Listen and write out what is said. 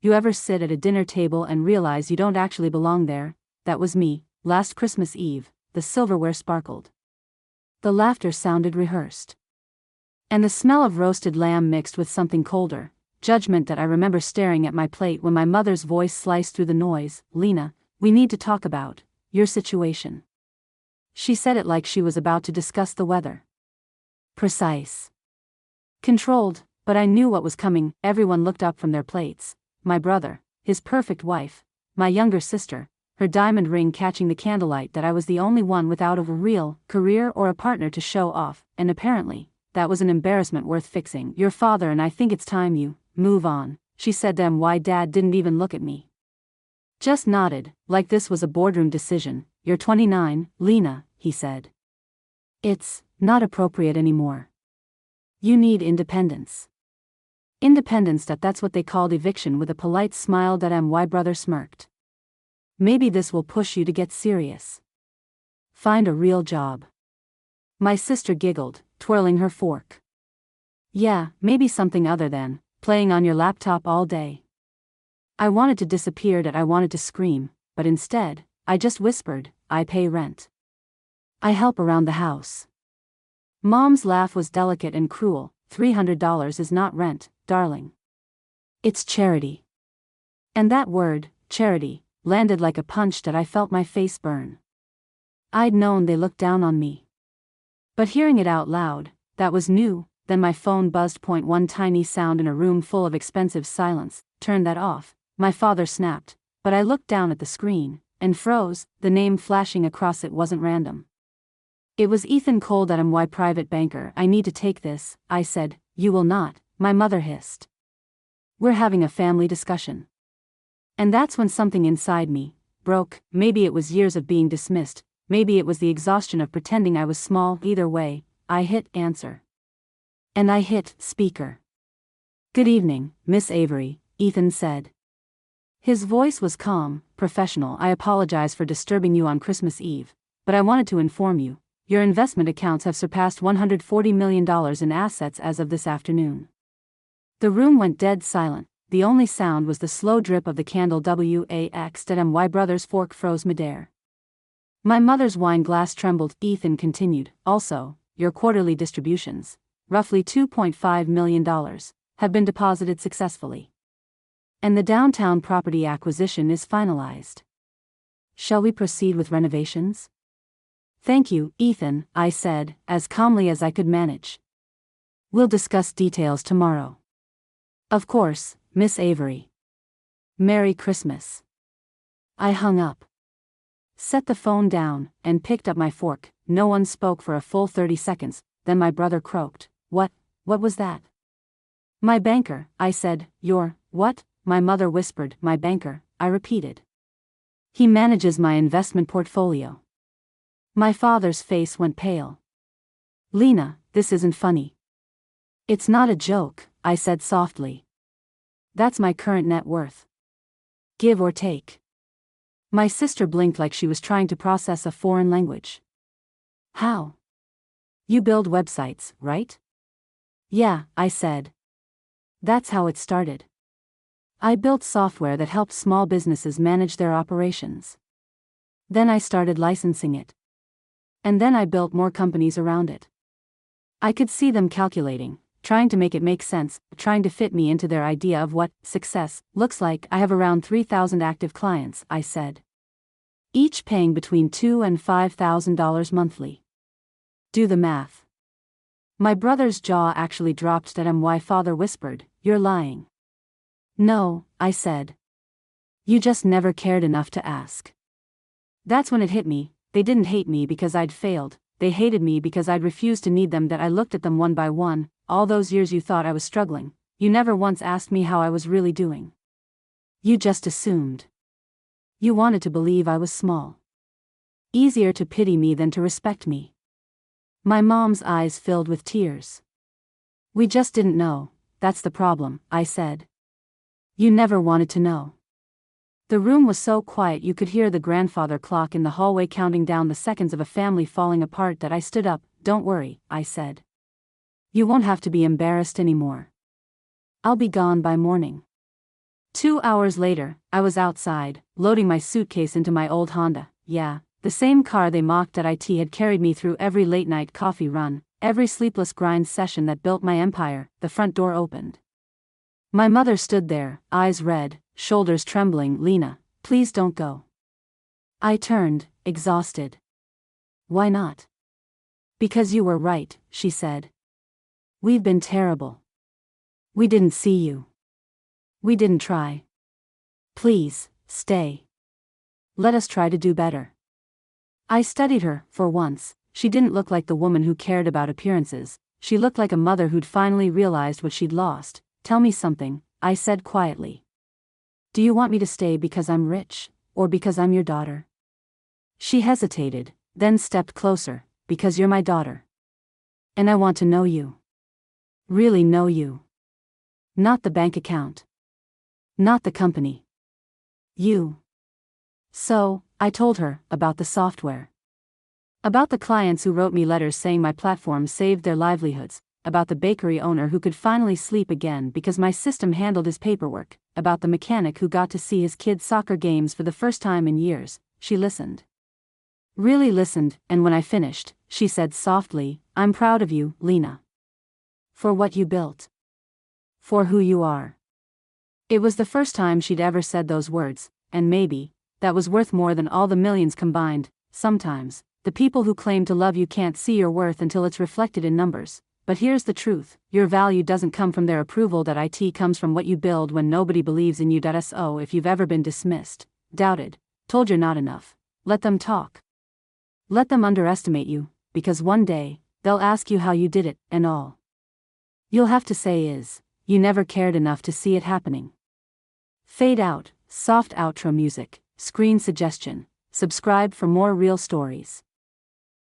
You ever sit at a dinner table and realize you don't actually belong there? That was me, last Christmas Eve. The silverware sparkled. The laughter sounded rehearsed. And the smell of roasted lamb mixed with something colder, judgment that I remember staring at my plate when my mother's voice sliced through the noise. Lena, we need to talk about your situation. She said it like she was about to discuss the weather. Precise. Controlled, but I knew what was coming. Everyone looked up from their plates. My brother, his perfect wife, my younger sister, her diamond ring catching the candlelight, that I was the only one without a real career or a partner to show off, and apparently, that was an embarrassment worth fixing. Your father and I think it's time you move on, she said. Then why? Dad didn't even look at me. Just nodded, like this was a boardroom decision. You're 29, Lena, he said. It's not appropriate anymore. You need independence. Independence, that's what they called eviction. With a polite smile, my brother smirked. Maybe this will push you to get serious. Find a real job. My sister giggled, twirling her fork. Yeah, maybe something other than playing on your laptop all day. I wanted to disappear, I wanted to scream, but instead, I just whispered, I pay rent. I help around the house. Mom's laugh was delicate and cruel. $300 is not rent, darling. It's charity. And that word, charity, landed like a punch that I felt my face burn. I'd known they looked down on me. But hearing it out loud, that was new. Then my phone buzzed. One tiny sound in a room full of expensive silence. Turn that off, my father snapped, but I looked down at the screen and froze. The name flashing across it wasn't random. It was Ethan Cole. My private banker. I need to take this, I said. You will not, my mother hissed. We're having a family discussion. And that's when something inside me broke. Maybe it was years of being dismissed, maybe it was the exhaustion of pretending I was small. Either way, I hit answer. And I hit speaker. Good evening, Miss Avery, Ethan said. His voice was calm, professional. I apologize for disturbing you on Christmas Eve, but I wanted to inform you, your investment accounts have surpassed $140 million in assets as of this afternoon. The room went dead silent. The only sound was the slow drip of the candle. My brother's fork froze midair. My mother's wine glass trembled. Ethan continued, also, your quarterly distributions, roughly $2.5 million, have been deposited successfully. And the downtown property acquisition is finalized. Shall we proceed with renovations? Thank you, Ethan, I said, as calmly as I could manage. We'll discuss details tomorrow. Of course, Miss Avery. Merry Christmas. I hung up, set the phone down, and picked up my fork. No one spoke for a full 30 seconds, then my brother croaked. What was that? My banker, I said. Your, what? My mother whispered. My banker, I repeated. He manages my investment portfolio. My father's face went pale. Lena, this isn't funny. It's not a joke, I said softly. That's my current net worth. Give or take. My sister blinked like she was trying to process a foreign language. How? You build websites, right? Yeah, I said. That's how it started. I built software that helped small businesses manage their operations. Then I started licensing it. And then I built more companies around it. I could see them calculating, trying to make it make sense, trying to fit me into their idea of what success looks like. I have around 3,000 active clients, I said. Each paying between $2,000 and $5,000 monthly. Do the math. My brother's jaw actually dropped. My father whispered, You're lying. No, I said. You just never cared enough to ask. That's when it hit me. They didn't hate me because I'd failed, they hated me because I'd refused to need them. That I looked at them one by one. All those years you thought I was struggling, you never once asked me how I was really doing. You just assumed. You wanted to believe I was small. Easier to pity me than to respect me. My mom's eyes filled with tears. We just didn't know, that's the problem, I said. You never wanted to know. The room was so quiet you could hear the grandfather clock in the hallway counting down the seconds of a family falling apart. That I stood up. Don't worry, I said. You won't have to be embarrassed anymore. I'll be gone by morning. 2 hours later, I was outside, loading my suitcase into my old Honda. Yeah, the same car they mocked at IT had carried me through every late-night coffee run, every sleepless grind session that built my empire. The front door opened. My mother stood there, eyes red, shoulders trembling. "Lena, please don't go." I turned, exhausted. "Why not?" "Because you were right," she said. "We've been terrible. We didn't see you. We didn't try. Please, stay. Let us try to do better." I studied her. For once, she didn't look like the woman who cared about appearances. She looked like a mother who'd finally realized what she'd lost. "Tell me something," I said quietly. "Do you want me to stay because I'm rich, or because I'm your daughter?" She hesitated, then stepped closer. "Because you're my daughter. And I want to know you. Really know you. Not the bank account. Not the company. You." So, I told her about the software. About the clients who wrote me letters saying my platform saved their livelihoods. About the bakery owner who could finally sleep again because my system handled his paperwork. About the mechanic who got to see his kids' soccer games for the first time in years. She listened. Really listened, and when I finished, she said softly, "I'm proud of you, Lena. For what you built. For who you are." It was the first time she'd ever said those words, and maybe that was worth more than all the millions combined. Sometimes, the people who claim to love you can't see your worth until it's reflected in numbers. But here's the truth: your value doesn't come from their approval. It comes from what you build when nobody believes in you. So if you've ever been dismissed, doubted, told you're not enough, let them talk. Let them underestimate you, because one day, they'll ask you how you did it, and all you'll have to say is, "You never cared enough to see it happening." Fade out, soft outro music, screen suggestion. Subscribe for more real stories.